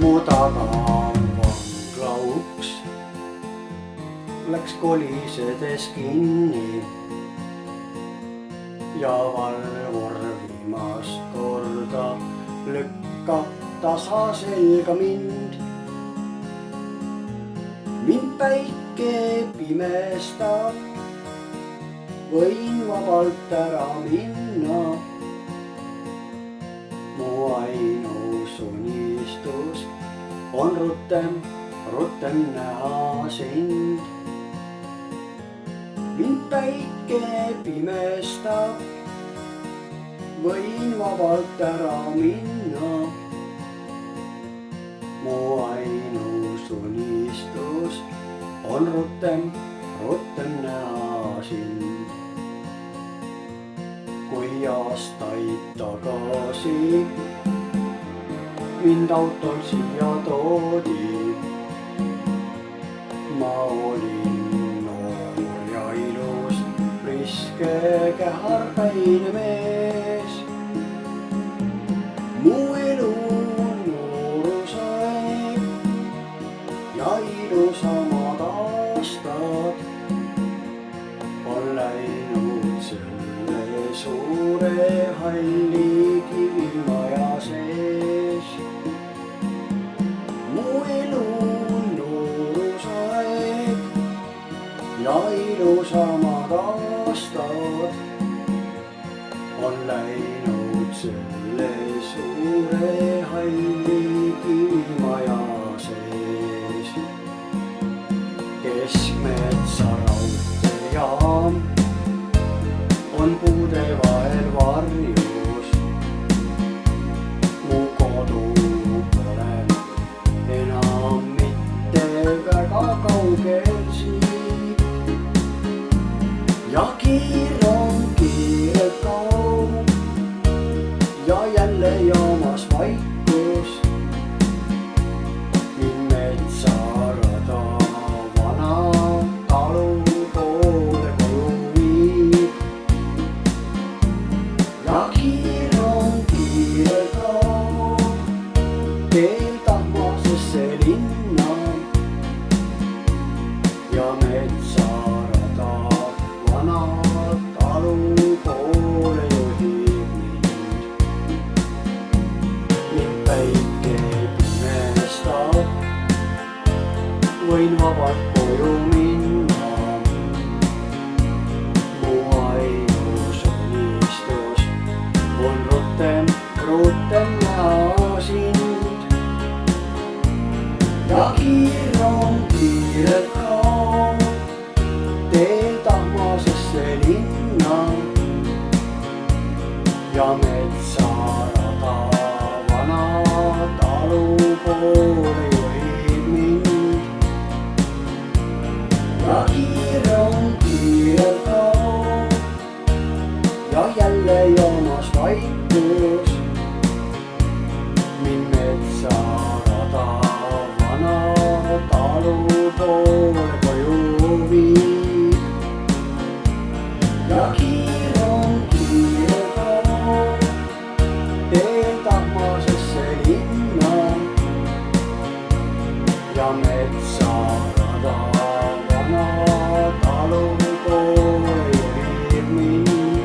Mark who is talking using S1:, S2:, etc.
S1: mu taga vangla uks läks kolisedes kinni ja valvur viimast korda lükkab tasa selga mind. Mind päike pimestab, võin vabalt ära minna. Mu ainus unistus on rutem näha sind. Mind päike pimestab, võin vabalt ära minna. Mu ainus unistus on rutem näha sind. Kui aastaid tagasi mind autol siia toodi, ma olin noor ja ilus, priske käharpäine mees. Mu elu noorusaeg ja ilusamad aastad on läinud selle suure halli kivimaja sees. Mu elu noorusaeg ja ilusamad aastad on läinud selle suure halli kivimaja sees. Keskmetsa raudteejaam on puude vahel varjus. Mu kodu pole enam mitte väga kaugel siit. Ja kiirelt kaob ja jälle jaamas vaikus. Mind metsarada vana talu poole koju viib. Ja kiirelt kaob teel tahmasesse linna. Ja metsarada vana talu poole juhib mind. Mind päike pimestab, võin vabalt koju minna. Mu ainus unistus on rutem näha sind. Ja kiirelt kaob teel tahmasesse linna. Ja metsarada vana talu poole juhib mind. Ja kiirelt kaob ja jälle joomas vaikus. Mind metsarada vana talu poole koju viib. Ja kiirelt kaob teel tahmasesse linna. Ja metsarada vana talu poole juhib mind.